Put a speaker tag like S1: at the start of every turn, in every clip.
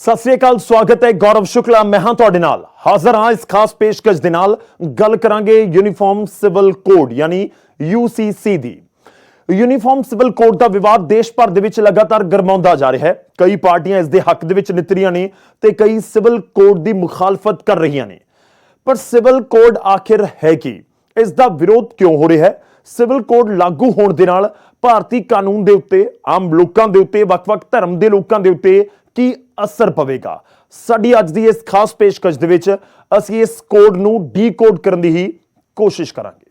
S1: सत श्री अकाल, स्वागत है। गौरव शुक्ला मैं हां तुहाडे नाल हाਜ਼ਰ हां। इस खास पेशकश दे नाल गल करांगे यूनीफॉर्म सिविल कोड यानी यूसीसी दी। यूनीफॉर्म सिविल कोड का विवाद देश भर दे विच लगातार गरमाउंदा जा रहा है। कई पार्टियां इस दे हक दे विच नितरियां ने ते कई सिविल कोड की मुखालफत कर रही ने। पर सिविल कोड आखिर है की? इस दा विरोध क्यों हो रहा है? सिविल कोड लागू होने दे नाल भारतीय कानून दे उत्ते, आम लोकां दे उत्ते, वख-वख धर्म दे लोकां दे उत्ते की असर पवेगा? साडी अज दी इस खास पेशकश दे विच असीं इस कोड नूं डी-कोड करन दी ही कोशिश करांगे।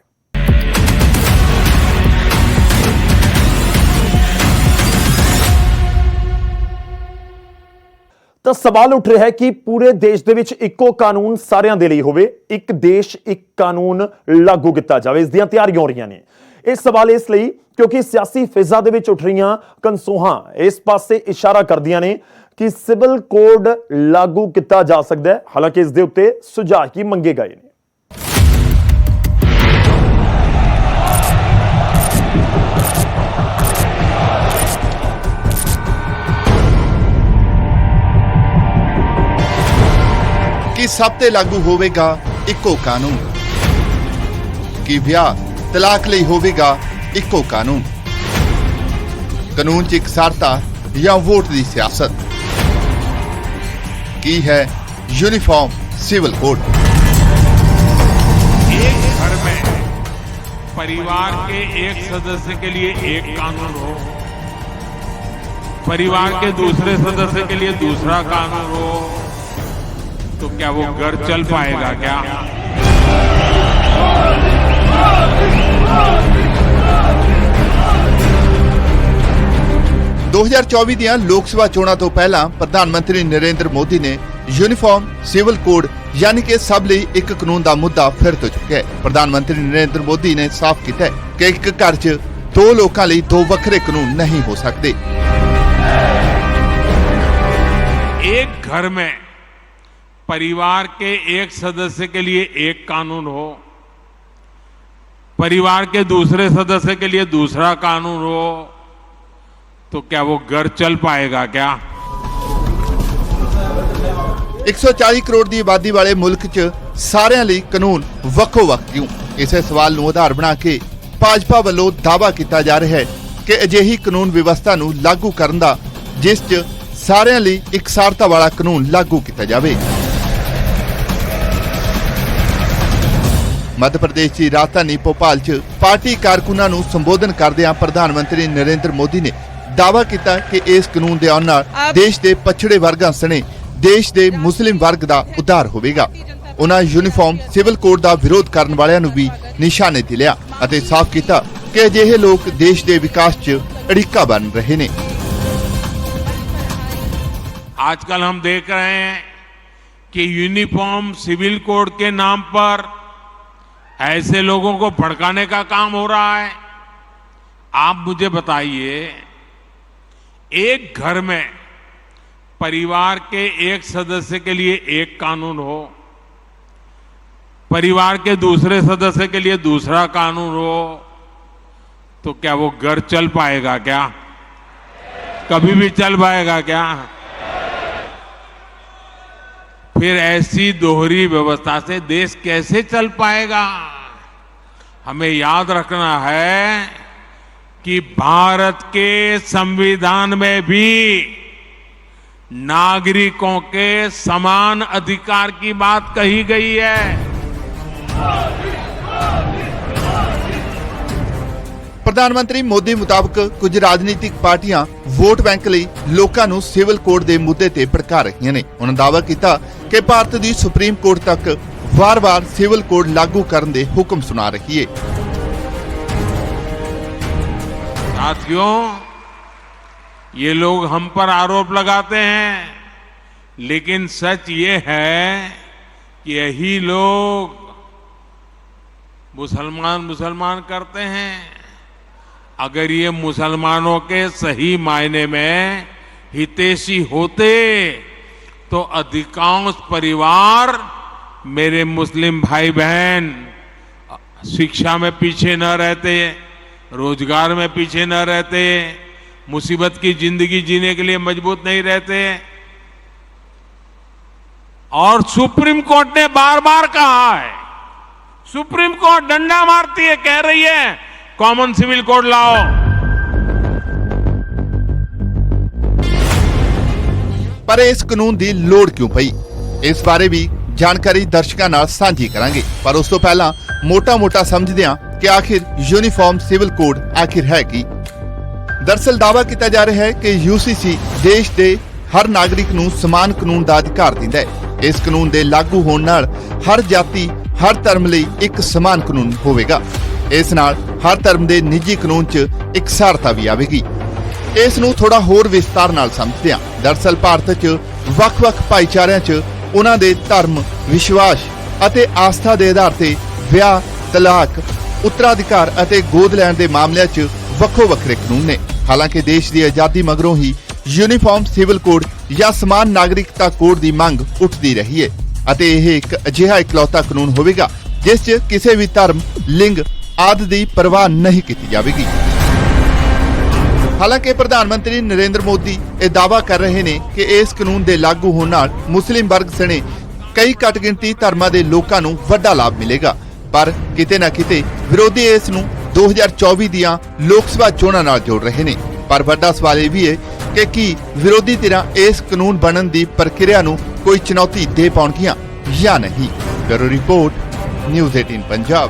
S1: तो सवाल उठ रहा है कि पूरे देश दे विच इक्को कानून सारिਆਂ ਦੇ ਲਈ होवे, एक देश एक कानून लागू किया जाए। इस दियां तैयारियां हो रही ने। यह सवाल इसलिए क्योंकि सियासी फिजा दे विच उठ रही कंसूहां इस पासे इशारा करदियां ने कि सिविल कोड लागू किया जा सकता है। हालांकि इस दे उत्ते सुझाव ही मंगे गए ने।
S2: कि सब ते लागू होवेगा इक्को कानून, कि ब्याह तलाक लई होवेगा इक्को कानून, कानून च इकसारता या वोट दी सियासत, की है यूनिफॉर्म सिविल कोड।
S3: एक घर में परिवार के एक सदस्य के लिए एक कानून हो, परिवार के दूसरे सदस्य के लिए दूसरा कानून हो, तो क्या वो घर चल पाएगा क्या?
S2: दो 2024 ਦੀਆਂ ਲੋਕ ਸਭਾ ਚੋਣਾਂ ਤੋਂ ਪਹਿਲਾਂ ਪ੍ਰਧਾਨ ਮੰਤਰੀ ਨਰਿੰਦਰ ਮੋਦੀ ਨੇ यूनिफॉर्म सिविल कोड यानी कि सब ਲਈ ਇੱਕ ਕਾਨੂੰਨ ਦਾ ਮੁੱਦਾ ਫਿਰ ਤੋਂ ਚੁੱਕਿਆ ਹੈ। ਪ੍ਰਧਾਨ ਮੰਤਰੀ ਨਰਿੰਦਰ ਮੋਦੀ ਨੇ ਸਾਫ਼ ਕੀਤਾ ਹੈ ਕਿ ਇੱਕ ਘਰ 'ਚ ਦੋ ਲੋਕਾਂ ਲਈ ਦੋ ਵੱਖਰੇ ਕਾਨੂੰਨ ਨਹੀਂ ਹੋ ਸਕਦੇ।
S3: एक घर में परिवार के एक सदस्य के लिए एक कानून हो, परिवार के दूसरे सदस्य के लिए दूसरा कानून हो, तो क्या वो घर चल पाएगा क्या?
S2: 140 ਕਰੋੜ ਦੀ ਆਬਾਦੀ ਵਾਲੇ ਮੁਲਕ 'ਚ ਸਾਰਿਆਂ ਲਈ ਕਾਨੂੰਨ ਵੱਖੋ-ਵੱਖ ਕਿਉਂ? ਇਸੇ ਸਵਾਲ ਨੂੰ ਆਧਾਰ ਬਣਾ ਕੇ ਭਾਜਪਾ ਵੱਲੋਂ ਦਾਅਵਾ ਕੀਤਾ ਜਾ ਰਿਹਾ ਹੈ ਕਿ ਅਜਿਹੀ ਕਾਨੂੰਨ ਵਿਵਸਥਾ ਨੂੰ ਲਾਗੂ ਕਰਨ ਦਾ ਜਿਸ 'ਚ ਸਾਰਿਆਂ ਲਈ ਇਕਸਾਰਤਾ ਵਾਲਾ ਕਾਨੂੰਨ ਲਾਗੂ ਕੀਤਾ ਜਾਵੇ। मध्य प्रदेश की राजधानी भोपाल च पार्टी कारकुनां नूं संबोधन करदिआं प्रधान मंत्री नरेंद्र मोदी ने दावा किया कि इस कानून दे आउण नाल देश के पछड़े वर्गां सने देश के मुस्लिम वर्ग का उद्धार होवेगा। उन्हां यूनीफॉर्म सिविल कोड का विरोध करने वालियां नूं भी निशाने ते लिया अते साफ किया कि अजिहे लोग देश के विकास च अड़िक्का बन रहे ने।
S3: आजकल हम देख रहे हैं कि यूनिफॉर्म सिविल कोड के नाम पर ऐसे लोगों को भड़काने का काम हो रहा है। आप मुझे बताइए, एक घर में परिवार के एक सदस्य के लिए एक कानून हो, परिवार के दूसरे सदस्य के लिए दूसरा कानून हो, तो क्या वो घर चल पाएगा क्या? कभी भी चल पाएगा क्या? फिर ऐसी दोहरी व्यवस्था से देश कैसे चल पाएगा? हमें याद रखना है कि भारत के संविधान में भी नागरिकों के समान अधिकार की बात कही गई है।
S2: प्रधानमंत्री मोदी मुताबिक कुछ राजनीतिक पार्टियां वोट बैंक ਲਈ ਲੋਕਾਂ ਨੂੰ ਸਿਵਲ ਕੋਡ ਦੇ ਮੁੱਦੇ ਤੇ ਭੜਕਾ ਰਹੀਆਂ ਨੇ। ਉਹਨਾਂ ਦਾਅਵਾ ਕੀਤਾ ਕਿ ਭਾਰਤ ਦੀ ਸੁਪਰੀਮ ਕੋਰਟ ਤੱਕ ਵਾਰ-ਵਾਰ ਸਿਵਲ ਕੋਡ ਲਾਗੂ ਕਰਨ ਦੇ ਹੁਕਮ ਸੁਣਾ ਰਹੀ ਹੈ।
S3: साथियों, ये लोग हम पर आरोप लगाते हैं, लेकिन सच ये है कि यही लोग मुसलमान करते हैं। अगर ये मुसलमानों के सही मायने में हितैषी होते तो अधिकांश परिवार मेरे मुस्लिम भाई बहन शिक्षा में पीछे न रहते, रोजगार में पीछे न रहते, मुसीबत की जिंदगी जीने के लिए मजबूत नहीं रहते। और सुप्रीम कोर्ट ने बार बार कहा है, सुप्रीम कोर्ट डंडा मारती है, कह रही है कॉमन सिविल कोड लाओ।
S2: ਪਰ ਇਸ ਕਾਨੂੰਨ ਦੀ ਲੋੜ ਕਿਉਂ ਪਈ, ਇਸ ਬਾਰੇ ਵੀ ਜਾਣਕਾਰੀ ਦਰਸ਼ਕਾਂ ਨਾਲ ਸਾਂਝੀ ਕਰਾਂਗੇ। ਪਰ ਉਸ ਤੋਂ ਪਹਿਲਾਂ ਮੋਟਾ-ਮੋਟਾ ਸਮਝਦੇ ਹਾਂ ਕਿ ਆਖਿਰ ਯੂਨੀਫਾਰਮ ਸਿਵਲ ਕੋਡ ਆਖਿਰ ਹੈ ਕੀ। ਦਰਅਸਲ ਦਾਅਵਾ ਕੀਤਾ ਜਾ ਰਿਹਾ ਹੈ ਕਿ ਯੂਸੀਸੀ ਦੇਸ਼ ਦੇ ਹਰ ਨਾਗਰਿਕ ਨੂੰ ਸਮਾਨ ਕਾਨੂੰਨ ਦਾ ਅਧਿਕਾਰ ਦਿੰਦਾ ਹੈ। ਇਸ ਕਾਨੂੰਨ ਦੇ ਲਾਗੂ ਹੋਣ ਨਾਲ ਹਰ ਜਾਤੀ, ਹਰ ਧਰਮ ਲਈ ਇੱਕ ਸਮਾਨ ਕਾਨੂੰਨ ਹੋਵੇਗਾ। ਇਸ ਨਾਲ ਹਰ ਧਰਮ ਦੇ ਨਿੱਜੀ ਕਾਨੂੰਨ 'ਚ ਇਕਸਾਰਤਾ ਵੀ ਆਵੇਗੀ। ਇਸ ਨੂੰ ਥੋੜਾ ਹੋਰ ਵਿਸਤਾਰ ਨਾਲ ਸਮਝਦੇ ਹਾਂ। ਦਰਅਸਲ ਭਾਰਤ 'ਚ ਵੱਖ-ਵੱਖ ਭਾਈਚਾਰਿਆਂ 'ਚ ਉਹਨਾਂ ਦੇ ਧਰਮ, ਵਿਸ਼ਵਾਸ ਅਤੇ ਆਸਥਾ ਦੇ ਆਧਾਰ ਤੇ ਵਿਆਹ, ਤਲਾਕ, ਉੱਤਰਾਧਿਕਾਰ ਅਤੇ ਗੋਦ ਲੈਣ ਦੇ ਮਾਮਲਿਆਂ 'ਚ ਵੱਖੋ ਵੱਖਰੇ ਕਾਨੂੰਨ ਨੇ। ਹਾਲਾਂਕਿ ਦੇਸ਼ ਦੀ ਆਜ਼ਾਦੀ ਮਗਰੋਂ ਹੀ ਯੂਨੀਫਾਰਮ ਸਿਵਲ ਕੋਡ ਜਾਂ ਸਮਾਨ ਨਾਗਰਿਕਤਾ ਕੋਡ ਦੀ ਮੰਗ ਉੱਠਦੀ ਰਹੀ ਹੈ ਅਤੇ ਇਹ ਇੱਕ ਅਜਿਹਾ ਇਕਲੌਤਾ ਕਾਨੂੰਨ ਹੋਵੇਗਾ ਜਿਸ 'ਚ ਕਿਸੇ ਵੀ ਧਰਮ, ਲਿੰਗ ਆਦਿ ਦੀ ਪਰਵਾਹ ਨਹੀਂ ਕੀਤੀ ਜਾਵੇਗੀ। ਹਾਲਾਂਕਿ ਪ੍ਰਧਾਨ ਮੰਤਰੀ ਨਰਿੰਦਰ ਮੋਦੀ ਇਹ ਦਾਅਵਾ ਕਰ ਰਹੇ ਨੇ ਕਿ ਇਸ ਕਾਨੂੰਨ ਦੇ ਲਾਗੂ ਹੋਣ ਨਾਲ ਮੁਸਲਿਮ ਵਰਗ ਸਣੇ ਕਈ ਘੱਟ ਗਿਣਤੀ ਧਰਮਾਂ ਦੇ ਲੋਕਾਂ ਨੂੰ ਵੱਡਾ ਲਾਭ ਮਿਲੇਗਾ। ਪਰ ਕਿਤੇ ਨਾ ਕਿਤੇ ਵਿਰੋਧੀ ਇਸ ਨੂੰ 2024 ਦੀਆਂ ਲੋਕ ਸਭਾ ਚੋਣਾਂ ਨਾਲ ਜੋੜ ਰਹੇ ਨੇ। ਪਰ ਵੱਡਾ ਸਵਾਲ ਇਹ ਵੀ ਹੈ ਕਿ ਕੀ ਵਿਰੋਧੀ ਧਿਰਾਂ ਇਸ ਕਾਨੂੰਨ ਬਣਨ ਦੀ ਪ੍ਰਕਿਰਿਆ ਨੂੰ ਕੋਈ ਚੁਣੌਤੀ ਦੇ ਪਾਉਣਗੀਆਂ ਜਾਂ ਨਹੀਂ। Bureau report, news 18 Punjab.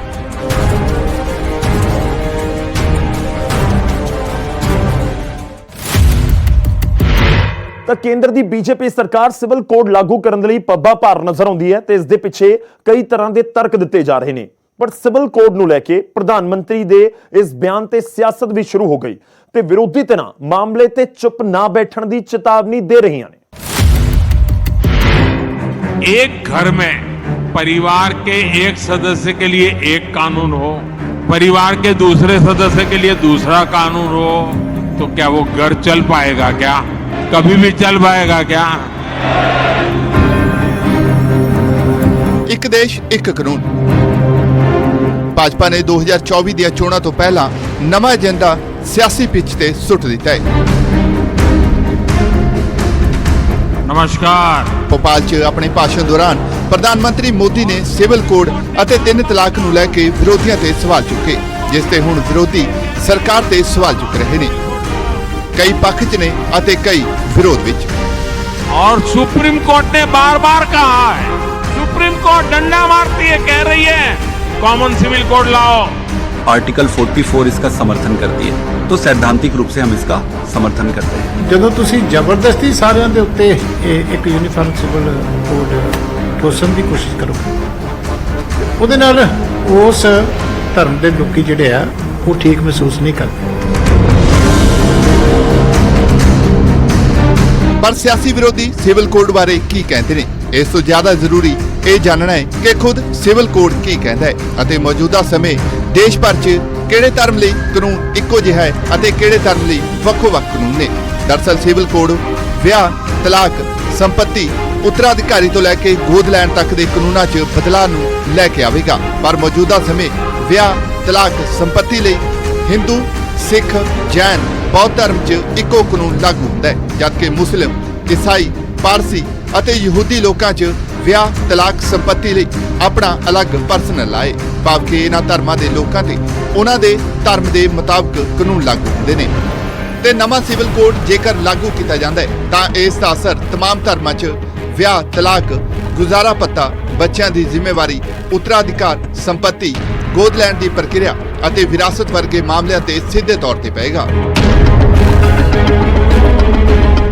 S1: ਤਾਂ ਕੇਂਦਰ ਦੀ ਬੀਜੇਪੀ ਸਰਕਾਰ ਸਿਵਲ ਕੋਡ ਲਾਗੂ ਕਰਨ ਦੇ ਲਈ ਪੱਬਾ ਭਾਰ ਨਜ਼ਰ ਆਉਂਦੀ ਹੈ ਤੇ ਇਸ ਦੇ ਪਿੱਛੇ ਕਈ ਤਰ੍ਹਾਂ ਦੇ ਤਰਕ ਦਿੱਤੇ ਜਾ ਰਹੇ ਨੇ। ਪਰ ਸਿਵਲ ਕੋਡ ਨੂੰ ਲੈ ਕੇ ਪ੍ਰਧਾਨ ਮੰਤਰੀ ਦੇ ਇਸ ਬਿਆਨ ਤੇ ਸਿਆਸਤ ਵੀ ਸ਼ੁਰੂ ਹੋ ਗਈ ਤੇ ਵਿਰੋਧੀ ਧਿਰਾਂ ਮਾਮਲੇ ਤੇ ਚੁੱਪ ਨਾ ਬੈਠਣ ਦੀ ਚੇਤਾਵਨੀ ਦੇ ਰਹੀਆਂ ਨੇ।
S3: एक घर में परिवार के एक सदस्य के लिए एक कानून हो, परिवार के दूसरे सदस्य के लिए दूसरा कानून हो, तो क्या वो घर चल पाएगा? क्या कभी भी चल पाएगा क्या?
S2: ਇੱਕ ਦੇਸ਼ ਇੱਕ ਕਾਨੂੰਨ। ਭਾਜਪਾ ਨੇ 2024 ਦੀਆਂ ਚੋਣਾਂ ਤੋਂ ਪਹਿਲਾਂ ਨਵਾਂ ਏਜੰਡਾ ਸਿਆਸੀ ਪਿੱਚ ਤੇ ਸੁੱਟ ਦਿੱਤਾ ਹੈ।
S3: नमस्कार।
S2: ਭੋਪਾਲ 'ਚ ਆਪਣੇ ਭਾਸ਼ਣ ਦੌਰਾਨ ਪ੍ਰਧਾਨ ਮੰਤਰੀ ਮੋਦੀ ਨੇ ਸਿਵਲ ਕੋਡ ਅਤੇ 3 ਤਲਾਕ ਨੂੰ ਲੈ ਕੇ ਵਿਰੋਧੀਆਂ ਤੇ ਸਵਾਲ ਚੁੱਕੇ, ਜਿਸ ਤੇ ਹੁਣ ਵਿਰੋਧੀ ਸਰਕਾਰ ਤੇ ਸਵਾਲ ਚੁੱਕ ਰਹੇ ਨੇ। ਕਈ ਪੱਖ 'ਚ ਨੇ ਅਤੇ ਕਈ ਵਿਰੋਧ ਵਿੱਚ।
S3: और सुप्रीम कोर्ट ने बार बार कहा है, सुप्रीम कोर्ट डंडा मारती है, कह रही है कॉमन सिविल कोड लाओ।
S4: आर्टिकल 44 इसका समर्थन करती है, तो सैद्धांतिक रूप से हम इसका समर्थन करते हैं।
S5: ਜਦੋਂ ਤੁਸੀਂ ਜ਼ਬਰਦਸਤੀ ਸਾਰਿਆਂ ਦੇ ਉੱਤੇ ਇੱਕ ਯੂਨੀਫਾਰਮ ਸਿਵਲ ਕੋਡ ਠੋਸਣ ਦੀ ਕੋਸ਼ਿਸ਼ ਕਰੋਗੇ, ਉਹਦੇ ਨਾਲ ਉਸ ਧਰਮ ਦੇ ਲੋਕੀ ਜਿਹੜੇ ਆ ਉਹ ਠੀਕ ਮਹਿਸੂਸ ਨਹੀਂ ਕਰਦੇ।
S2: ਪਰ ਸਿਆਸੀ ਵਿਰੋਧੀ ਸਿਵਲ ਕੋਡ ਬਾਰੇ ਕੀ ਕਹਿੰਦੇ ਨੇ? ਇਸ ਤੋਂ ਜ਼ਿਆਦਾ ਜ਼ਰੂਰੀ ਇਹ ਜਾਣਨਾ ਹੈ ਕਿ ਖੁਦ ਸਿਵਲ ਕੋਡ ਕੀ ਕਹਿੰਦਾ ਹੈ ਅਤੇ ਮੌਜੂਦਾ ਸਮੇਂ ਦੇਸ਼ ਭਰ 'ਚ ਕਿਹੜੇ ਧਰਮ ਲਈ ਕਾਨੂੰਨ ਇੱਕੋ ਜਿਹਾ ਹੈ ਅਤੇ ਕਿਹੜੇ ਧਰਮ ਲਈ ਵੱਖੋ-ਵੱਖ ਕਾਨੂੰਨ ਨੇ। ਦਰਅਸਲ ਸਿਵਲ ਕੋਡ ਵਿਆਹ, ਤਲਾਕ, ਸੰਪत्ति, ਉੱਤਰਾਧਿਕਾਰੀ ਤੋਂ ਲੈ ਕੇ ਗੋਦ ਲੈਣ ਤੱਕ ਦੇ ਕਾਨੂੰਨਾਂ 'ਚ ਬਦਲਾਅ ਨੂੰ ਲੈ ਕੇ ਆਵੇਗਾ। ਪਰ ਮੌਜੂਦਾ ਸਮੇਂ ਵਿਆਹ, ਤਲਾਕ, ਸੰਪत्ति ਲਈ ਹਿੰਦੂ, ਸਿੱਖ, ਜੈਨ, ਬੌਧ ਧਰਮ 'ਚ ਇੱਕੋ ਕਾਨੂੰਨ ਲਾਗੂ ਹੁੰਦਾ ਹੈ, ਜਦਕਿ ਮੁਸਲਿਮ, ਈਸਾਈ, ਪਾਰਸੀ ਅਤੇ ਯਹੂਦੀ ਲੋਕਾਂ 'ਚ ਵਿਆਹ, ਤਲਾਕ, ਸੰਪत्ति ਲਈ ਆਪਣਾ ਅਲੱਗ ਪਰਸਨਲ ਲਾਏ। ਭਾਵ ਕਿ ਇਹਨਾਂ ਧਰਮਾਂ ਦੇ ਲੋਕਾਂ ਤੇ ਉਹਨਾਂ ਦੇ ਧਰਮ ਦੇ ਮੁਤਾਬਕ ਕਾਨੂੰਨ ਲਾਗੂ ਹੁੰਦੇ ਨੇ। ਤੇ ਨਵਾਂ ਸਿਵਲ ਕੋਡ ਜੇਕਰ ਲਾਗੂ ਕੀਤਾ ਜਾਂਦਾ ਹੈ ਤਾਂ ਇਸ ਦਾ ਅਸਰ तमाम ਧਰਮਾਂ 'ਚ ਵਿਆਹ, ਤਲਾਕ, ਗੁਜ਼ਾਰਾ ਭੱਤਾ, ਬੱਚਿਆਂ ਦੀ ਜ਼ਿੰਮੇਵਾਰੀ, ਉੱਤਰਾਧਿਕਾਰ, ਸੰਪत्ति, ਗੋਦ ਲੈਣ ਦੀ ਪ੍ਰਕਿਰਿਆ ਅਤੇ ਵਿਰਾਸਤ ਵਰਗੇ ਮਾਮਲਿਆਂ ਤੇ ਸਿੱਧੇ ਤੌਰ ਤੇ ਪਏਗਾ।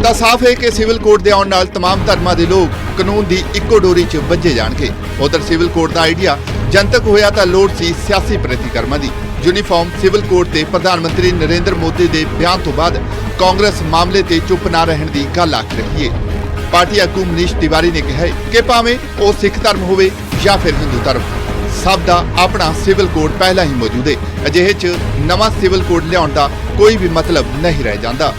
S2: ਤਾਂ ਸਾਫ਼ ਹੈ ਕਿ ਸਿਵਲ ਕੋਡ ਦੇ ਆਉਣ ਨਾਲ तमाम ਧਰਮਾਂ ਦੇ ਲੋਕ ਕਾਨੂੰਨ ਦੀ ਇੱਕੋ ਡੋਰੀ 'ਚ ਬੱਝੇ ਜਾਣਗੇ। ਉਧਰ ਸਿਵਲ ਕੋਡ ਦਾ ਆਈਡੀਆ ਜਨਤਕ ਹੋਇਆ ਤਾਂ ਲੋੜ ਸੀ ਸਿਆਸੀ ਪ੍ਰਤੀਕਰਮਾਂ ਦੀ। ਯੂਨੀਫਾਰਮ ਸਿਵਲ ਕੋਡ ਤੇ ਪ੍ਰਧਾਨ ਮੰਤਰੀ ਨਰਿੰਦਰ ਮੋਦੀ ਦੇ ਬਿਆਨ ਤੋਂ ਬਾਅਦ ਕਾਂਗਰਸ ਮਾਮਲੇ ਤੇ ਚੁੱਪ ਨਾ ਰਹਿਣ ਦੀ ਗੱਲ ਆਖ ਰਹੀ ਹੈ। ਪਾਰਟੀ ਆਗੂ ਮਨੀਸ਼ ਤਿਵਾਰੀ ਨੇ ਕਿਹਾ ਹੈ ਕਿ ਭਾਵੇਂ ਉਹ ਸਿੱਖ ਧਰਮ ਹੋਵੇ ਜਾਂ ਫਿਰ ਹਿੰਦੂ ਧਰਮ, ਸਭ ਦਾ ਆਪਣਾ ਸਿਵਲ ਕੋਡ ਪਹਿਲਾਂ ਹੀ ਮੌਜੂਦ ਹੈ। ਅਜਿਹੇ 'ਚ ਨਵਾਂ ਸਿਵਲ ਕੋਡ ਲਿਆਉਣ ਦਾ ਕੋਈ ਵੀ ਮਤਲਬ ਨਹੀਂ ਰਹਿ ਜਾਂਦਾ।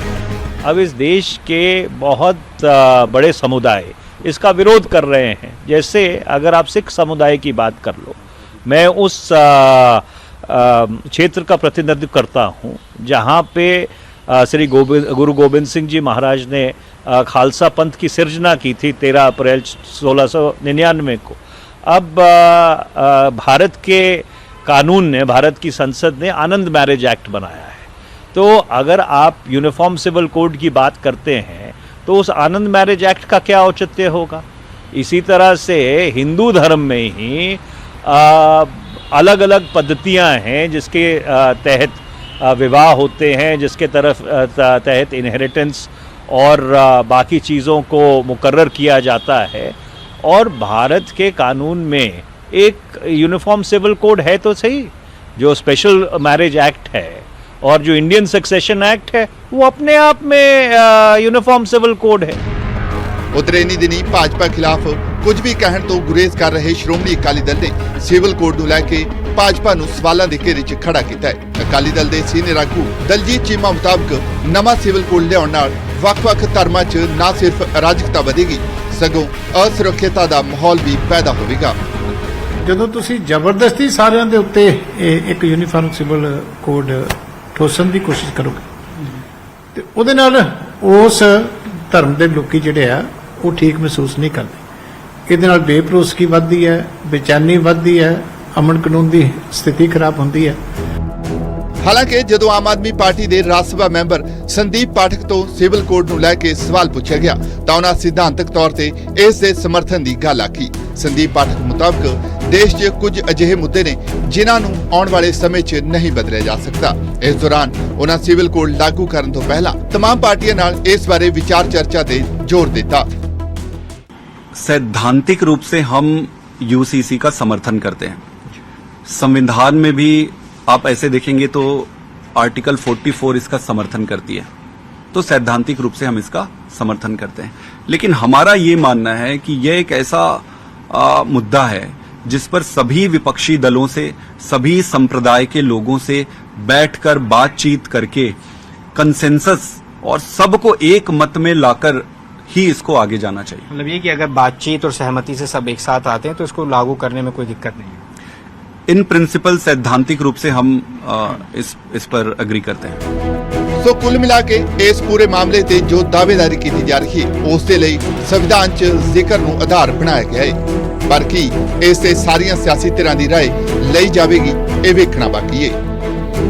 S6: अब इस देश के बहुत बड़े समुदाय इसका विरोध कर रहे हैं। जैसे अगर आप सिख समुदाय की बात कर लो, मैं उस क्षेत्र का प्रतिनिधित्व करता हूँ जहाँ पे श्री गुरु गोबिंद सिंह जी महाराज ने खालसा पंथ की सिर्जना की थी 13 अप्रैल 1699 को। अब भारत के कानून ने, भारत की संसद ने आनंद मैरिज एक्ट बनाया है। तो अगर आप यूनिफॉर्म सिविल कोड की बात करते हैं तो उस आनंद मैरिज एक्ट का क्या औचित्य होगा। इसी तरह से हिंदू धर्म में ही अलग अलग पद्धतियां हैं जिसके तहत विवाह होते हैं, जिसके तहत इनहेरिटेंस और बाकी चीज़ों को मुकर्रर किया जाता है। और भारत के कानून में एक यूनिफॉर्म सिविल कोड है तो सही, जो स्पेशल मैरिज एक्ट है और जो इंडियन सक्सेशन एक्ट है वो अपने आप में यूनिफॉर्म सिविल कोड है।
S2: ਉਧਰ ਇਨੀ ਦਿਨੀ ਭਾਜਪਾ ਖਿਲਾਫ ਕੁਝ ਵੀ ਕਹਿਣ ਤੋਂ ਗੁਰੇਜ਼ ਕਰ ਰਹੇ ਸ਼੍ਰੋਮਣੀ ਅਕਾਲੀ ਦਲ ਨੇ ਸਿਵਲ ਕੋਡ ਨੂੰ ਲੈ ਕੇ ਭਾਜਪਾ ਨੂੰ ਸਵਾਲਾਂ ਦੇ ਘੇਰੇ 'ਚ ਖੜਾ ਕੀਤਾ ਹੈ। ਅਕਾਲੀ ਦਲ ਦੇ ਸੀਨੀਅਰ ਆਗੂ ਦਲਜੀਤ ਚੀਮਾ ਮੁਤਾਬਕ ਨਵਾਂ ਸਿਵਲ ਕੋਡ ਲਿਆਉਣ ਨਾਲ ਵੱਖ-ਵੱਖ ਧਰਮਾਂ 'ਚ ਨਾ ਸਿਰਫ ਅਰਾਜਕਤਾ ਵਧੇਗੀ ਸਗੋਂ ਅਸੁਰੱਖਿਅਤਾ ਦਾ ਮਾਹੌਲ ਵੀ ਪੈਦਾ ਹੋਵੇਗਾ।
S5: ਜਦੋਂ ਤੁਸੀਂ ਜ਼ਬਰਦਸਤੀ ਸਾਰਿਆਂ ਦੇ ਉੱਤੇ ਇੱਕ ਯੂਨੀਫਾਰਮ ਸਿਵਲ ਕੋਡ ਠੋਸਣ ਦੀ ਕੋਸ਼ਿਸ਼ ਕਰੋਗੇ ਤੇ ਉਹਦੇ ਨਾਲ ਉਸ ਧਰਮ ਦੇ ਲੋਕੀ ਜਿਹੜੇ ਆ ਉਹ ਠੀਕ ਮਹਿਸੂਸ ਨਹੀਂ ਕਰਦੇ। ਇਹਦੇ ਨਾਲ ਬੇਭਰੋਸਗੀ ਵੱਧਦੀ ਹੈ, ਬੇਚੈਨੀ ਵੱਧਦੀ ਹੈ, ਅਮਨ ਕਾਨੂੰਨ ਦੀ ਸਥਿਤੀ ਖਰਾਬ ਹੁੰਦੀ ਹੈ।
S2: ਹਾਲਾਂਕਿ ਜਦੋਂ ਆਮ ਆਦਮੀ ਪਾਰਟੀ ਦੇ ਰਾਜ ਸਭਾ ਮੈਂਬਰ ਸੰਦੀਪ ਪਾਠਕ ਤੋਂ ਸਿਵਲ ਕੋਡ ਨੂੰ ਲੈ ਕੇ ਸਵਾਲ ਪੁੱਛਿਆ ਗਿਆ ਤਾਂ ਉਹਨਾਂ ਸਿਧਾਂਤਕ ਤੌਰ ਤੇ ਇਸ ਦੇ ਸਮਰਥਨ ਦੀ ਗੱਲ ਆਖੀ। ਸੰਦੀਪ ਪਾਠਕ ਮੁਤਾਬਕ ਦੇਸ਼ 'ਚ ਕੁਝ ਅਜਿਹੇ ਮੁੱਦੇ ਨੇ ਜਿਨ੍ਹਾਂ ਨੂੰ ਆਉਣ ਵਾਲੇ ਸਮੇਂ 'ਚ ਨਹੀਂ ਬਦਲਿਆ ਜਾ ਸਕਦਾ। ਇਸ ਦੌਰਾਨ ਉਹਨਾਂ ਸਿਵਲ ਕੋਡ ਲਾਗੂ ਕਰਨ ਤੋਂ ਪਹਿਲਾਂ तमाम ਪਾਰਟੀਆਂ ਨਾਲ ਇਸ ਬਾਰੇ ਵਿਚਾਰ ਚਰਚਾ ਤੇ ਜ਼ੋਰ ਦਿੱਤਾ।
S4: सैद्धांतिक रूप से हम यूसीसी का समर्थन करते हैं। संविधान में भी आप ऐसे देखेंगे तो आर्टिकल 44 इसका समर्थन करती है, तो सैद्धांतिक रूप से हम इसका समर्थन करते हैं। लेकिन हमारा ये मानना है कि यह एक ऐसा मुद्दा है जिस पर सभी विपक्षी दलों से, सभी संप्रदाय के लोगों से बैठकर बातचीत करके कंसेंसस और सबको एक मत में लाकर ही इसको आगे जाना चाहिए।
S7: मतलब ये कि अगर बातचीत और सहमति से सब एक साथ आते हैं तो इसको लागू करने में कोई दिक्कत नहीं है।
S4: इन प्रिंसिपल सैद्धांतिक रूप से हम इस पर अग्री करते हैं।
S2: ਸੋ ਕੁੱਲ ਮਿਲਾ ਕੇ ਇਸ ਪੂਰੇ ਮਾਮਲੇ ਤੇ ਜੋ ਦਾਅਵੇਦਾਰੀ ਕੀਤੀ ਜਾ ਰਹੀ ਹੈ ਉਸ ਦੇ ਲਈ ਸੰਵਿਧਾਨ 'ਚ ਜ਼ਿਕਰ ਨੂੰ ਆਧਾਰ ਬਣਾਇਆ ਗਿਆ ਹੈ। ਪਰ ਕੀ ਇਸ ਤੇ ਸਾਰੀਆਂ ਸਿਆਸੀ ਧਿਰਾਂ ਦੀ ਰਾਏ ਲਈ ਜਾਵੇਗੀ ਇਹ ਵੇਖਣਾ ਬਾਕੀ ਹੈ।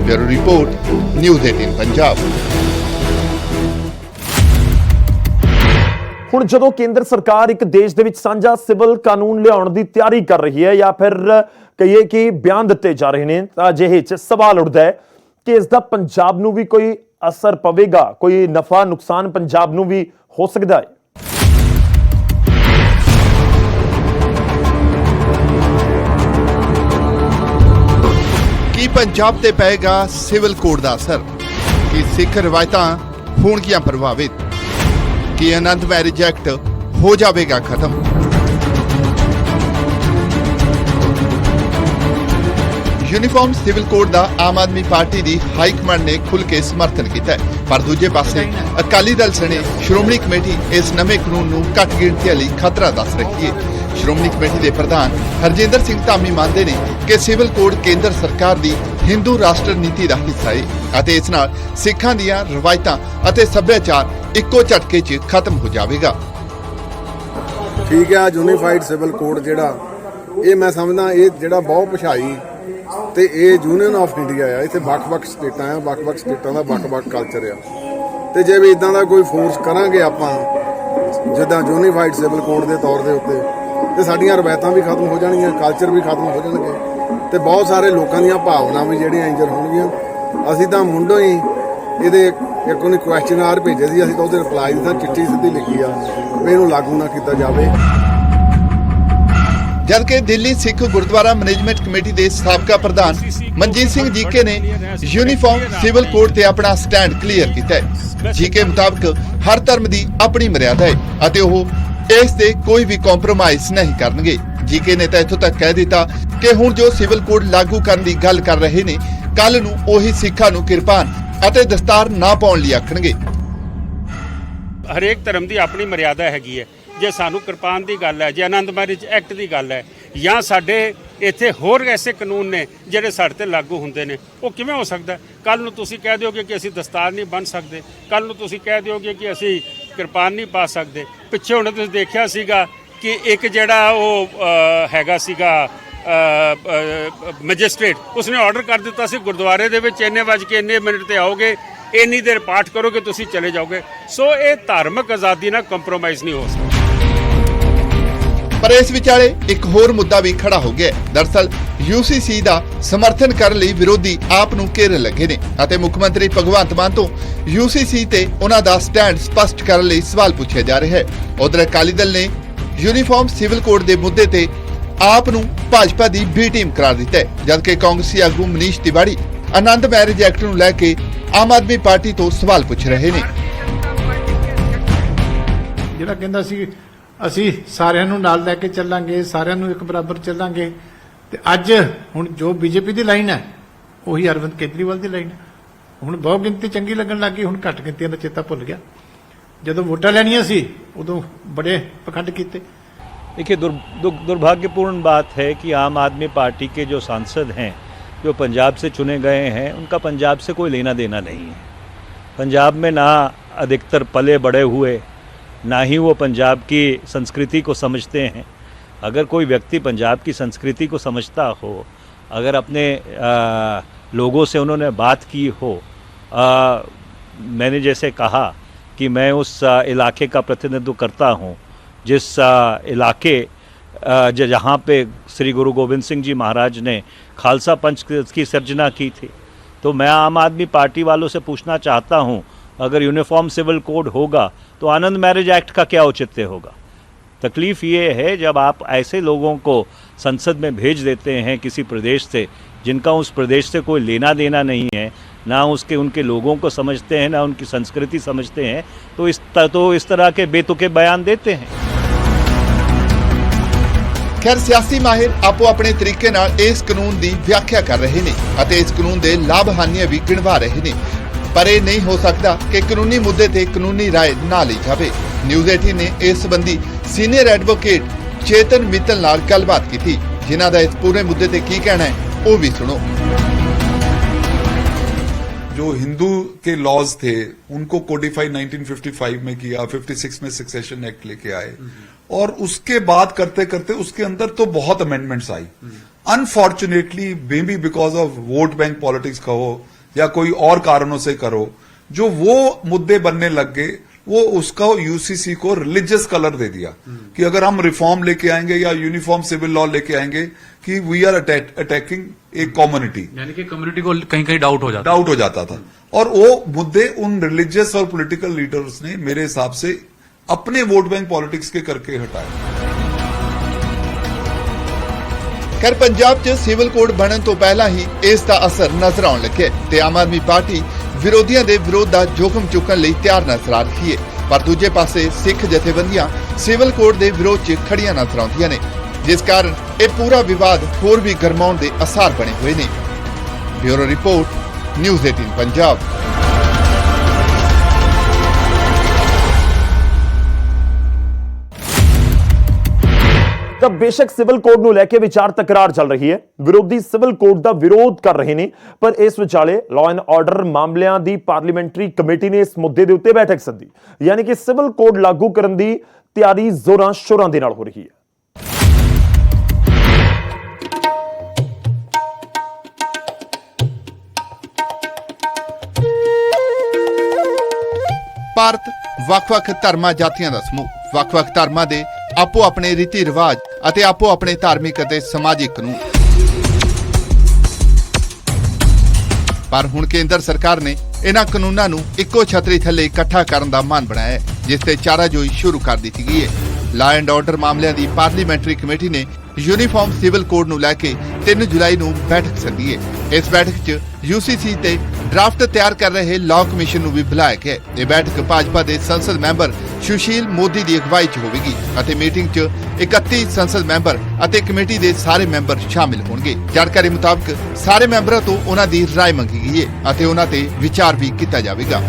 S2: Bureau report, news 18 Punjab.
S1: ਹੁਣ ਜਦੋਂ ਕੇਂਦਰ ਸਰਕਾਰ ਇੱਕ ਦੇਸ਼ ਦੇ ਵਿੱਚ ਸਾਂਝਾ ਸਿਵਲ ਕਾਨੂੰਨ ਲਿਆਉਣ ਦੀ ਤਿਆਰੀ ਕਰ ਰਹੀ ਹੈ ਜਾਂ ਫਿਰ ਕਹੀਏ ਕਿ ਬਿਆਨ ਦਿੱਤੇ ਜਾ ਰਹੇ ਨੇ ਤਾਂ ਅਜਿਹੇ 'ਚ ਸਵਾਲ ਉੱਠਦਾ ਹੈ ਕਿ ਇਸ ਦਾ ਪੰਜਾਬ ਨੂੰ ਵੀ ਕੋਈ ਅਸਰ ਪਵੇਗਾ, ਕੋਈ ਨਫਾ ਨੁਕਸਾਨ ਪੰਜਾਬ ਨੂੰ ਵੀ ਹੋ ਸਕਦਾ ਹੈ।
S2: ਕੀ ਪੰਜਾਬ ਤੇ ਪਏਗਾ ਸਿਵਲ ਕੋਡ ਦਾ ਅਸਰ? ਕੀ ਸਿੱਖ ਰਵਾਇਤਾਂ ਹੋਣਗੀਆਂ ਪ੍ਰਭਾਵਿਤ? ਕੀ ਆਨੰਦ ਮੈਰਿਜ ਐਕਟ ਹੋ ਜਾਵੇਗਾ ਖਤਮ? यूनिफॉर्म सिविल कोड का आम आदमी पार्टी की हाईकमांड ने खुल के समर्थन किया है, पर दूजे पासे अकाली दल सने श्रोमणी कमेटी इस नवे कानून नूं घट गिणती वाली खतरा दस रही है। श्रोमणी कमेटी के प्रधान हरजिंदर सिंह धामी मानते हैं कि सिविल कोड केंद्र सरकार की हिंदू राष्ट्र नीति का हिस्सा है और इस नाल सिखां दीआं रवायतां अते सभ्याचार इक्को झटके च खत्म हो जाएगा।
S8: ठीक है, यूनीफाइड सिविल कोड जिहड़ा ये मैं समझदा ये जिहड़ा बहुत पछाई ਤੇ ਇਹ ਯੂਨੀਅਨ ਆਫ ਇੰਡੀਆ ਆ, ਇੱਥੇ ਵੱਖ-ਵੱਖ ਸਟੇਟਾਂ ਆ, ਵੱਖ-ਵੱਖ ਸਟੇਟਾਂ ਦਾ ਵੱਖ-ਵੱਖ ਕਲਚਰ ਆ ਤੇ ਜੇ ਵੀ ਇਦਾਂ ਦਾ ਕੋਈ ਫੋਰਸ ਕਰਾਂਗੇ ਆਪਾਂ ਜਿੱਦਾਂ ਯੂਨੀਫਾਈਡ ਸਿਵਲ ਕੋਡ ਦੇ ਤੌਰ ਦੇ ਉੱਤੇ ਤੇ ਸਾਡੀਆਂ ਰਵਾਇਤਾਂ ਵੀ ਖਤਮ ਹੋ ਜਾਣਗੀਆਂ, ਕਲਚਰ ਵੀ ਖਤਮ ਹੋ ਜਾਣਗੇ ਤੇ ਬਹੁਤ ਸਾਰੇ ਲੋਕਾਂ ਦੀਆਂ ਭਾਵਨਾਵਾਂ ਵੀ ਜਿਹੜੀਆਂ ਇੰਜਰ ਹੋਣਗੀਆਂ। ਅਸੀਂ ਤਾਂ ਮੁੰਡੋਂ ਹੀ ਇਹਦੇ ਇੱਕ ਉਹਨੇ ਕੁਐਸਚਨਰ ਭੇਜੇ ਸੀ, ਅਸੀਂ ਤਾਂ ਉਹਦੇ ਰਿਪਲਾਈ ਦਿੱਤਾ, ਚਿੱਠੀ ਸਿੱਧੀ ਲਿਖੀ ਆ ਵੀ ਇਹਨੂੰ ਲਾਗੂ ਨਾ ਕੀਤਾ ਜਾਵੇ।
S2: जबकि दिल्ली सिख गुरुद्वारा मैनेजमेंट कमेटी के साबका प्रधान मनजीत सिंह जीके ने यूनीफॉर्म सिविल कोड ते अपना स्टैंड क्लीयर किया है। जीके मुताबिक हर धर्म की अपनी मर्यादा है अते ओह इस ते कोई भी कॉम्प्रोमाइज नहीं करनगे। जीके ने तो इत्थों तक कह दिता कि हुण जो सिविल कोड लागू करने की गल कर रहे ने कल नूं ओही सिखां नूं किरपान अते दस्तार ना पाउण लई आखणगे।
S9: हरेक धर्म की अपनी मर्यादा हैगी है। जे सानू किरपान की गल है, जे आनंद मैरिज एक्ट की गल है, या साडे ਇੱਥੇ ਹੋਰ ਐਸੇ ਕਾਨੂੰਨ ਨੇ ਜਿਹੜੇ ਸਾਡੇ ਤੇ ਲਾਗੂ ਹੁੰਦੇ ਨੇ, ਉਹ ਕਿਵੇਂ ਹੋ ਸਕਦਾ? ਕੱਲ ਨੂੰ ਤੁਸੀਂ ਕਹਿ ਦਿਓਗੇ ਕਿ ਅਸੀਂ ਦਸਤਾਰ ਨਹੀਂ ਬੰਨ੍ਹ ਸਕਦੇ, ਕੱਲ ਨੂੰ ਤੁਸੀਂ ਕਹਿ ਦਿਓਗੇ ਕਿ ਅਸੀਂ ਕਿਰਪਾਨ ਨਹੀਂ ਪਾ ਸਕਦੇ। ਪਿੱਛੇ ਹੁਣ ਤੁਸੀਂ ਦੇਖਿਆ ਸੀਗਾ ਕਿ ਇੱਕ ਜਿਹੜਾ ਉਹ ਹੈਗਾ ਸੀਗਾ ਮੈਜਿਸਟ੍ਰੇਟ, ਉਸਨੇ ਆਰਡਰ ਕਰ ਦਿੱਤਾ ਸੀ ਗੁਰਦੁਆਰੇ ਦੇ ਵਿੱਚ ਇੰਨੇ ਵਜ ਕੇ ਇੰਨੇ ਮਿੰਟ ਤੇ ਆਓਗੇ, ਇੰਨੀ ਦੇਰ ਪਾਠ ਕਰੋਗੇ, ਤੁਸੀਂ ਚਲੇ ਜਾਓਗੇ। ਸੋ ਇਹ ਧਾਰਮਿਕ ਆਜ਼ਾਦੀ ਨਾਲ ਕੰਪਰੋਮਾਈਜ਼ ਨਹੀਂ ਹੋ ਸਕਦਾ।
S2: ਪਰ ਇਸ ਵਿਚਾਲੇ ਇੱਕ ਹੋਰ ਮੁੱਦਾ ਵੀ ਖੜਾ ਹੋ ਗਿਆ ਹੈ। ਦਰਅਸਲ UCC ਦਾ ਸਮਰਥਨ ਕਰਨ ਲਈ ਵਿਰੋਧੀ ਆਪ ਨੂੰ ਘੇਰਨ ਲੱਗੇ ਨੇ ਅਤੇ ਮੁੱਖ ਮੰਤਰੀ ਭਗਵੰਤ ਮਾਨ ਤੋਂ UCC ਤੇ ਉਹਨਾਂ ਦਾ ਸਟੈਂਡ ਸਪਸ਼ਟ ਕਰਨ ਲਈ ਸਵਾਲ ਪੁੱਛਿਆ ਜਾ ਰਿਹਾ ਹੈ। ਉਧਰ ਅਕਾਲੀ ਦਲ ਨੇ ਯੂਨੀਫਾਰਮ ਸਿਵਲ ਕੋਡ ਦੇ ਮੁੱਦੇ ਤੇ ਆਪ ਨੂੰ ਭਾਜਪਾ ਦੀ ਬੀ ਟੀਮ ਕਰਾਰ ਦਿੱਤਾ ਹੈ, ਜਦਕਿ ਕਾਂਗਰਸੀ ਆਗੂ ਮਨੀਸ਼ ਤਿਵਾੜੀ ਆਨੰਦ ਮੈਰਿਜ ਐਕਟ ਨੂੰ ਲੈ ਕੇ ਆਮ ਆਦਮੀ ਪਾਰਟੀ ਤੋਂ ਸਵਾਲ ਪੁੱਛ ਰਹੇ ਨੇ।
S5: ਜਿਹੜਾ ਕਹਿੰਦਾ ਸੀ ਅਸੀਂ ਸਾਰਿਆਂ ਨੂੰ ਨਾਲ ਲੈ ਕੇ ਚੱਲਾਂਗੇ, ਸਾਰਿਆਂ ਨੂੰ ਇੱਕ ਬਰਾਬਰ ਚੱਲਾਂਗੇ, ਤੇ ਅੱਜ ਹੁਣ ਜੋ ਬੀਜੇਪੀ ਦੀ ਲਾਈਨ ਹੈ ਉਹੀ ਅਰਵਿੰਦ ਕੇਜਰੀਵਾਲ ਦੀ ਲਾਈਨ ਹੈ। ਹੁਣ ਬਹੁ ਗਿਣਤੀ ਚੰਗੀ ਲੱਗਣ ਲੱਗੀ, ਹੁਣ ਘੱਟ ਗਿਣਤੀਆਂ ਦਾ ਚੇਤਾ ਭੁੱਲ ਗਿਆ। ਜਦੋਂ ਵੋਟਾਂ ਲੈਣੀਆਂ ਸੀ ਉਦੋਂ ਬੜੇ ਪਖੰਡ ਕੀਤੇ।
S6: देखिए दुर्भाग्यपूर्ण बात है कि आम आदमी पार्टी के जो सांसद हैं, जो पंजाब से चुने गए हैं, उनका पंजाब से कोई लेना देना नहीं है। पंजाब में ना अधिकतर पले बड़े हुए, ना ही वो पंजाब की संस्कृति को समझते हैं। अगर कोई व्यक्ति पंजाब की संस्कृति को समझता हो, अगर अपने लोगों से उन्होंने बात की हो, मैंने जैसे कहा कि मैं उस इलाके का प्रतिनिधित्व करता हूँ जिस इलाके जहाँ पे श्री गुरु गोविंद सिंह जी महाराज ने खालसा पंथ की सिर्जना की थी, तो मैं आम आदमी पार्टी वालों से पूछना चाहता हूँ, अगर यूनिफॉर्म सिविल कोड होगा तो आनंद मैरिज एक्ट का क्या औचित्य होगा? तकलीफ़ ये है जब आप ऐसे लोगों को संसद में भेज देते हैं किसी प्रदेश से जिनका उस प्रदेश से कोई लेना देना नहीं है, ना उसके उनके लोगों को समझते हैं, ना उनकी संस्कृति समझते हैं, तो इस तरह के बेतुके बयान देते हैं।
S2: खैर सियासी माहिर आपो अपने तरीके नाल इस कानून की व्याख्या कर रहे हैं ਅਤੇ ਇਸ ਕਾਨੂੰਨ ਦੇ ਲਾਭ ਹਾਨੀਆਂ ਵੀ ਗਿਣਵਾ ਰਹੇ ਨੇ, ਪਰ ਇਹ ਨਹੀਂ ਹੋ ਸਕਦਾ ਕਿ ਕਾਨੂੰਨੀ ਮੁੱਦੇ ਤੇ ਕਾਨੂੰਨੀ ਰਾਏ ਨਾ ਲਈ ਜਾਵੇ। ਨਿਊਜ਼ 18 ਨੇ ਇਸ ਸੰਬੰਧੀ ਸੀਨੀਅਰ ਐਡਵੋਕੇਟ ਚੇਤਨ ਮਿੱਤਲ ਨਾਲ ਗੱਲਬਾਤ ਕੀਤੀ, ਜਿਨ੍ਹਾਂ ਦਾ ਇਸ ਪੂਰੇ ਮੁੱਦੇ ਤੇ ਕੀ ਕਹਿਣਾ ਹੈ ਉਹ ਵੀ ਸੁਣੋ।
S10: जो हिंदू के लॉज थे उनको कोडिफाई 1955 में किया, 56 में सक्सेशन एक्ट लेके आए, और उसके बाद करते करते उसके अंदर तो बहुत amendments I. Unfortunately may be because of vote bank politics कहो या कोई और कारणों से करो, जो वो मुद्दे बनने लग गए, वो उसका यूसीसी को रिलीजियस कलर दे दिया कि अगर हम रिफॉर्म लेके आएंगे या यूनिफॉर्म सिविल लॉ लेके आएंगे कि वी आर अटैकिंग एक कम्युनिटी,
S11: यानी कि कम्युनिटी को कहीं कहीं डाउट हो जाता
S10: था। और वो मुद्दे उन रिलीजियस और पॉलिटिकल लीडर्स ने मेरे हिसाब से अपने वोट बैंक पॉलिटिक्स के करके हटाए।
S2: खैर पंजाब च सिविल कोड बनन तो पहला ही इसका असर नजर आउण लगे ते आम आदमी पार्टी विरोधियों के विरोध का जोखम चुकन लई तैयार नजर आ रही है, पर दूजे पासे सिख जथेबंदियां सिविल कोड के विरोध च खड़ियां नजर आउंदियां ने, जिस कारण यह पूरा विवाद होर भी गरमाउण के आसार बने हुए ने। Bureau report news 18 Punjab.
S1: ਤਾਂ ਬੇਸ਼ੱਕ ਸਿਵਲ ਕੋਡ ਨੂੰ ਲੈ ਕੇ ਵਿਚਾਰ ਤਕਰਾਰ ਚੱਲ ਰਹੀ ਹੈ, ਵਿਰੋਧੀ ਸਿਵਲ ਕੋਡ ਦਾ ਵਿਰੋਧ ਕਰ ਰਹੇ ਨੇ, ਪਰ ਇਸ ਵਿਚਾਲੇ ਲਾਅ ਐਂਡ ਆਰਡਰ ਮਾਮਲਿਆਂ ਦੀ ਪਾਰਲੀਮੈਂਟਰੀ ਕਮੇਟੀ ਨੇ ਇਸ ਮੁੱਦੇ ਦੇ ਉੱਤੇ ਬੈਠਕ ਸੱਦੀ, ਯਾਨੀ ਕਿ ਸਿਵਲ ਕੋਡ ਲਾਗੂ ਕਰਨ ਦੀ ਤਿਆਰੀ ਜ਼ੋਰਾਂ ਸ਼ੋਰਾਂ ਦੇ ਨਾਲ ਹੋ ਰਹੀ ਹੈ।
S2: ਭਾਰਤ ਵੱਖ-ਵੱਖ ਧਰਮਾਂ ਜਾਤੀਆਂ ਦਾ ਸਮੂਹ, ਵੱਖ-ਵੱਖ ਧਰਮਾਂ ਦੇ ਆਪੋ ਆਪਣੇ ਰੀਤੀ ਰਿਵਾਜ ਅਤੇ ਆਪੋ ਆਪਣੇ ਧਾਰਮਿਕ ਅਤੇ ਸਮਾਜਿਕ ਕਾਨੂੰਨ, ਪਰ ਹੁਣ ਕੇਂਦਰ ਸਰਕਾਰ ਨੇ ਇਹਨਾਂ ਕਾਨੂੰਨਾਂ ਨੂੰ ਇੱਕੋ ਛਤਰੀ ਥੱਲੇ ਇਕੱਠਾ ਕਰਨ ਦਾ ਮਨ ਬਣਾਇਆ ਹੈ, ਜਿਸ ਤੇ ਚਾਰਾਜੋਈ ਸ਼ੁਰੂ ਕਰ ਦਿੱਤੀ ਗਈ ਹੈ। ਲਾਅ ਐਂਡ ਆਰਡਰ ਮਾਮਲਿਆਂ ਦੀ ਪਾਰਲੀਮੈਂਟਰੀ ਕਮੇਟੀ ਨੇ यूनीफॉर्म सिविल कोड ਨੂੰ ਲੈ ਕੇ 3 जुलाई ਨੂੰ बैठक सदी है। इस बैठक च यूसीसी ਤੇ ड्राफ्ट तैयार कर रहे लॉ कमीशन ਨੂੰ ਵੀ ਬੁਲਾਇਆ ਗਿਆ। ਇਹ बैठक भाजपा ਦੇ संसद मैंबर सुशील मोदी ਦੀ ਅਗਵਾਈ ਚ ਹੋਵੇਗੀ ਅਤੇ ਮੀਟਿੰਗ ਚ 31 संसद मैंबर ਅਤੇ ਕਮੇਟੀ ਦੇ ਸਾਰੇ ਮੈਂਬਰ ਸ਼ਾਮਿਲ ਹੋਣਗੇ। ਜਾਣਕਾਰੀ ਮੁਤਾਬਕ ਸਾਰੇ ਮੈਂਬਰਾਂ ਤੋਂ ਉਹਨਾਂ ਦੀ ਰਾਏ ਮੰਗੀ ਗਈ ਹੈ ਅਤੇ ਉਹਨਾਂ ਤੇ ਵਿਚਾਰ ਵੀ ਕੀਤਾ ਜਾਵੇਗਾ।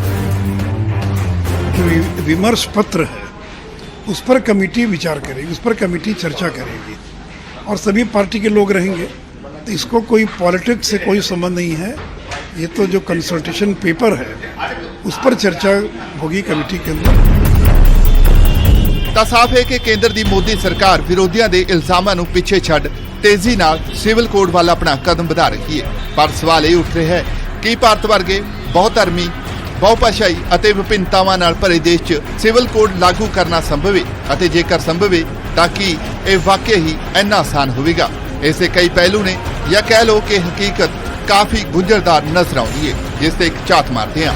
S12: विमर्श पत्र है, उस पर कमेटी विचार करेगी, उस पर कमेटी चर्चा करेगी और सभी पार्टी के लोग रहेंगे, तो इसको कोई पॉलिटिक्स से कोई संबंध नहीं है। ये तो जो कंसल्टेशन पेपर है उस पर चर्चा होगी कमेटी के अंदर।
S2: ਤਾਂ ਸਾਫ਼ ਹੈ ਕਿ ਕੇਂਦਰ ਦੀ ਮੋਦੀ ਸਰਕਾਰ ਵਿਰੋਧੀਆਂ ਦੇ ਇਲਜ਼ਾਮਾਂ ਨੂੰ ਪਿੱਛੇ ਛੱਡ ਤੇਜ਼ੀ ਨਾਲ ਸਿਵਲ ਕੋਡ ਵੱਲ ਆਪਣਾ ਕਦਮ ਵਧਾ ਰਹੀ ਹੈ। ਪਰ ਸਵਾਲ ਇਹ ਉੱਠ ਰਿਹਾ ਹੈ ਕਿ ਭਾਰਤ ਵਰਗੇ ਬਹੁਧਰਮੀ, ਬਹੁਭਾਸ਼ਾਈ ਅਤੇ ਵਿਭਿੰਨਤਾਵਾਂ ਨਾਲ ਭਰੇ ਦੇਸ਼ 'ਚ ਸਿਵਲ ਕੋਡ ਲਾਗੂ ਕਰਨਾ ਸੰਭਵ ਹੈ ਅਤੇ ਜੇਕਰ ਸੰਭਵ ਹੈ ਤਾਂ ਕੀ ਇਹ ਵਾਕਿਆ ਹੀ ਇੰਨਾ ਆਸਾਨ ਹੋਵੇਗਾ। ਇਸੇ ਕਈ ਪਹਿਲੂ ਨੇ ਜਾਂ ਕਹਿ ਲਓ ਕਿ ਹਕੀਕਤ ਕਾਫੀ ਗੁੰਝਲਦਾਰ ਨਜ਼ਰ ਆਉਂਦੀ ਹੈ, ਜਿਸ ਤੇ ਇੱਕ ਝਾਤ ਮਾਰਦੇ ਹਾਂ।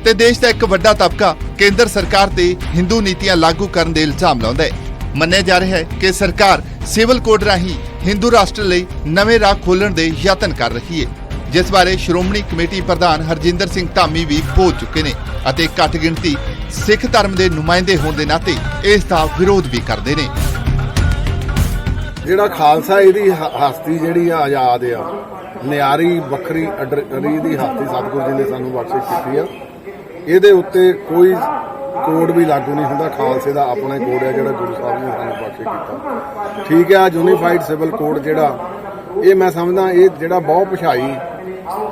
S2: ਤੇ ਦੇਸ਼ ਦਾ ਇੱਕ ਵੱਡਾ ਤਬਕਾ ਕੇਂਦਰ ਸਰਕਾਰ ਤੇ ਹਿੰਦੂ ਨੀਤੀਆਂ ਲਾਗੂ ਕਰਨ ਦੇ ਇਲਜ਼ਾਮ ਲਾਉਂਦਾ ਹੈ। ਮੰਨਿਆ ਜਾ ਰਿਹਾ ਹੈ ਕਿ ਸਰਕਾਰ ਸਿਵਲ ਕੋਡ ਰਾਹੀਂ ਹਿੰਦੂ ਰਾਸ਼ਟਰ ਲਈ ਨਵੇਂ ਰਾਹ ਖੋਲ੍ਹਣ ਦੇ ਯਤਨ ਕਰ ਰਹੀ ਹੈ, ਜਿਸ ਬਾਰੇ ਸ਼੍ਰੋਮਣੀ ਕਮੇਟੀ ਪ੍ਰਧਾਨ ਹਰਜਿੰਦਰ ਸਿੰਘ ਧਾਮੀ ਵੀ ਬੋਲ ਚੁੱਕੇ ਨੇ ਅਤੇ ਘੱਟ ਗਿਣਤੀ ਸਿੱਖ ਧਰਮ ਦੇ ਨੁਮਾਇੰਦੇ ਹੋਣ ਦੇ ਨਾਤੇ ਇਸ ਦਾ ਵਿਰੋਧ ਵੀ ਕਰਦੇ ਨੇ।
S8: ਜਿਹੜਾ ਖਾਲਸਾ ਇਹਦੀ ਹਸਤੀ ਜਿਹੜੀ ਆ ਆਜ਼ਾਦ ਆ, ਨਿਆਰੀ ਵੱਖਰੀ ਅਡਰੀ ਦੀ ਹਸਤੀ ਸਤਿਗੁਰੂ ਜੀ ਨੇ ਸਾਨੂੰ ਬਖਸ਼ਿਸ਼ ਕੀਤੀ ਆ। ਇਹਦੇ ਉੱਤੇ ਕੋਈ ਕੋਡ ਵੀ ਲਾਗੂ ਨਹੀਂ ਹੁੰਦਾ। ਖਾਲਸੇ ਦਾ ਆਪਣਾ ਕੋਡ ਹੈ ਜਿਹੜਾ ਗੁਰੂ ਸਾਹਿਬ ਨੇ ਸਾਨੂੰ ਬਖਸ਼ਿਸ਼ ਕੀਤਾ। ਠੀਕ ਆ, ਯੂਨੀਫਾਈਡ ਸਿਵਲ ਕੋਡ ਜਿਹੜਾ ਇਹ ਮੈਂ ਸਮਝਦਾ ਇਹ ਜਿਹੜਾ ਬਹੁਤ ਪਛਾਈ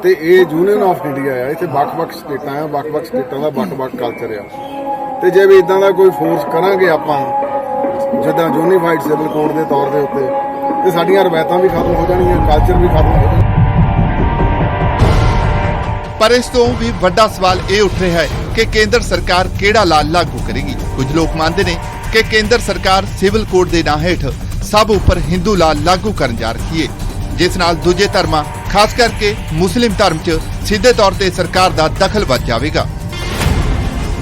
S8: ਤੇ ਇਹ ਯੂਨੀਅਨ ਆਫ ਇੰਡੀਆ ਆ। ਇੱਥੇ ਵੱਖ-ਵੱਖ ਸਟੇਟਾਂ ਆ, ਵੱਖ-ਵੱਖ ਸਟੇਟਾਂ ਦਾ ਵੱਖ-ਵੱਖ ਕਲਚਰ ਆ। ਤੇ ਜੇ ਵੀ ਇਦਾਂ ਦਾ ਕੋਈ ਫੋਰਸ ਕਰਾਂਗੇ ਆਪਾਂ ਜਿੱਦਾਂ ਯੂਨੀਫਾਈਡ ਸਿਵਲ ਕੋਡ ਦੇ ਤੌਰ ਦੇ ਉੱਤੇ, ਤੇ ਸਾਡੀਆਂ ਰਵਾਇਤਾਂ ਵੀ ਖਤਮ ਹੋ ਜਾਣਗੀਆਂ, ਕਲਚਰ ਵੀ ਖਤਮ ਹੋ ਜਾਣਗੇ।
S2: ਪਰ ਇਸ ਤੋਂ ਵੀ ਵੱਡਾ ਸਵਾਲ ਇਹ ਉੱਠ ਰਿਹਾ ਹੈ ਕਿ ਕੇਂਦਰ ਸਰਕਾਰ ਕਿਹੜਾ ਲਾਅ ਲਾਗੂ ਕਰੇਗੀ। ਕੁਝ ਲੋਕ ਮੰਨਦੇ ਨੇ ਕਿ ਕੇਂਦਰ ਸਰਕਾਰ ਸਿਵਲ ਕੋਡ ਦੇ ਨਾਂ ਹੇਠ ਸਭ ਉੱਪਰ ਹਿੰਦੂ ਲਾਅ ਲਾਗੂ ਕਰਨ ਜਾ ਰਹੀ ਹੈ, ਜਿਸ ਨਾਲ ਦੂਜੇ ਧਰਮਾਂ ਖਾਸ ਕਰਕੇ ਮੁਸਲਿਮ ਧਰਮ 'ਚ ਸਿੱਧੇ ਤੌਰ ਤੇ ਸਰਕਾਰ ਦਾ ਦਖਲ ਵੱਧ ਜਾਵੇਗਾ।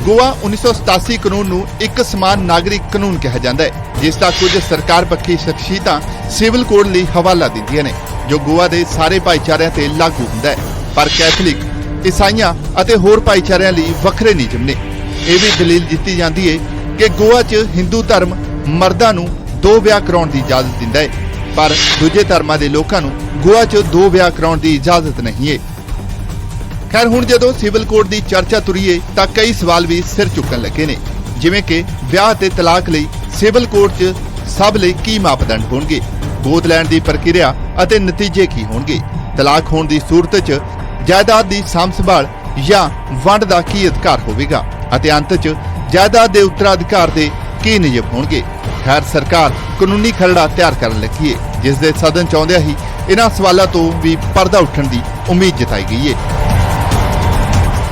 S2: ਗੋਆ 1987 ਕਾਨੂੰਨ ਨੂੰ ਇੱਕ ਸਮਾਨ ਨਾਗਰਿਕ ਕਾਨੂੰਨ ਕਿਹਾ ਜਾਂਦਾ ਹੈ, ਜਿਸ ਦਾ ਕੁਝ ਸਰਕਾਰ ਪੱਖੀ ਸ਼ਖਸੀਅਤਾਂ ਸਿਵਲ ਕੋਡ ਲਈ ਹਵਾਲਾ ਦਿੰਦੀਆਂ ਨੇ, ਜੋ ਗੋਆ ਦੇ ਸਾਰੇ ਭਾਈਚਾਰਿਆਂ ਤੇ ਲਾਗੂ ਹੁੰਦਾ ਹੈ। ਪਰ ਕੈਥੋਲਿਕ, ਈਸਾਈਆਂ ਅਤੇ ਹੋਰ ਭਾਈਚਾਰਿਆਂ ਲਈ ਵੱਖਰੇ ਨਿਯਮ ਨੇ। ਇਹ ਵੀ ਦਲੀਲ ਦਿੱਤੀ ਜਾਂਦੀ ਹੈ ਕਿ ਗੋਆ 'ਚ ਹਿੰਦੂ ਧਰਮ ਮਰਦਾਂ ਨੂੰ 2 ਵਿਆਹ ਕਰਾਉਣ ਦੀ ਇਜਾਜ਼ਤ ਦਿੰਦਾ ਹੈ, ਪਰ ਦੂਜੇ ਧਰਮਾਂ ਦੇ ਲੋਕਾਂ ਨੂੰ ਗੋਆ 'ਚ 2 ਵਿਆਹ ਕਰਾਉਣ ਦੀ ਇਜਾਜ਼ਤ ਨਹੀਂ ਹੈ। ਖੈਰ, ਹੁਣ ਜਦੋਂ ਸਿਵਲ ਕੋਡ ਦੀ ਚਰਚਾ ਤੁਰੀਏ ਤਾਂ ਕਈ ਸਵਾਲ ਵੀ ਸਿਰ ਚੁੱਕਣ ਲੱਗੇ ਨੇ, ਜਿਵੇਂ ਕਿ ਵਿਆਹ ਤੇ ਤਲਾਕ ਲਈ ਸਿਵਲ ਕੋਡ 'ਚ ਸਭ ਲਈ ਕੀ ਮਾਪਦੰਡ ਹੋਣਗੇ, ਗੋਦ ਲੈਣ ਦੀ ਪ੍ਰਕਿਰਿਆ ਅਤੇ ਨਤੀਜੇ ਕੀ ਹੋਣਗੇ, ਤਲਾਕ ਹੋਣ ਦੀ ਸੂਰਤ 'ਚ ਜਾਇਦਾਦ ਦੀ ਸਾਂਭ ਸੰਭਾਲ ਜਾਂ ਵੰਡ ਦਾ ਕੀ ਅਧਿਕਾਰ ਹੋਵੇਗਾ ਅਤੇ ਅੰਤ 'ਚ ਜਾਇਦਾਦ ਦੇ ਉੱਤਰਾਧਿਕਾਰ ਦੇ ਕੀ ਨਿਯਮ ਹੋਣਗੇ। ਖੈਰ, ਸਰਕਾਰ ਕਾਨੂੰਨੀ ਖਰੜਾ ਤਿਆਰ ਕਰਨ ਲੱਗੀ ਹੈ, ਜਿਸ ਦੇ ਸਦਨ 'ਚ ਆਉਂਦਿਆਂ ਹੀ ਇਹਨਾਂ ਸਵਾਲਾਂ ਤੋਂ ਵੀ ਪਰਦਾ ਉੱਠਣ ਦੀ ਉਮੀਦ ਜਤਾਈ ਗਈ ਹੈ।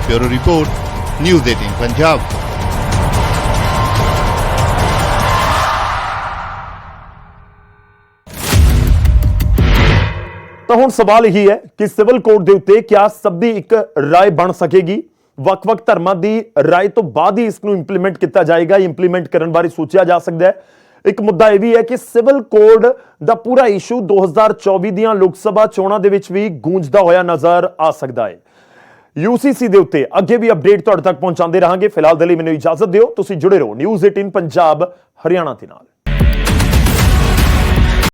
S2: Bureau report, news 18 Punjab.
S1: ਤਾਂ ਹੁਣ ਸਵਾਲ ਇਹੀ ਹੈ ਕਿ ਸਿਵਲ ਕੋਡ ਦੇ ਉੱਤੇ ਕਿਆ ਸਭ ਦੀ ਇੱਕ ਰਾਏ ਬਣ ਸਕੇਗੀ। ਵੱਖ-ਵੱਖ ਧਰਮਾਂ ਦੀ ਰਾਏ ਤੋਂ ਬਾਅਦ ਹੀ ਇਸ ਨੂੰ ਇੰਪਲੀਮੈਂਟ ਕੀਤਾ ਜਾਏਗਾ। ਇੰਪਲੀਮੈਂਟ ਕਰਨ ਬਾਰੇ ਸੋਚਿਆ ਜਾ ਸਕਦਾ ਹੈ। ਇੱਕ ਮੁੱਦਾ ਇਹ ਵੀ ਹੈ ਕਿ ਸਿਵਲ ਕੋਡ ਦਾ ਪੂਰਾ ਇਸ਼ੂ 2024 ਦੀਆਂ ਲੋਕ ਸਭਾ ਚੋਣਾਂ ਦੇ ਵਿੱਚ ਵੀ ਗੂੰਜਦਾ ਹੋਇਆ ਨਜ਼ਰ ਆ ਸਕਦਾ ਹੈ। UCC ਦੇ ਉੱਤੇ ਅੱਗੇ ਵੀ ਅਪਡੇਟ ਤੁਹਾਡੇ ਤੱਕ ਪਹੁੰਚਾਉਂਦੇ ਰਹਾਂਗੇ। ਫਿਲਹਾਲ ਦੇ ਲਈ ਮੈਨੂੰ ਇਜਾਜ਼ਤ ਦਿਓ। ਤੁਸੀਂ ਜੁੜੇ ਰਹੋ ਨਿਊਜ਼ 18 ਪੰਜਾਬ ਹਰਿਆਣਾ ਦੇ ਨਾਲ।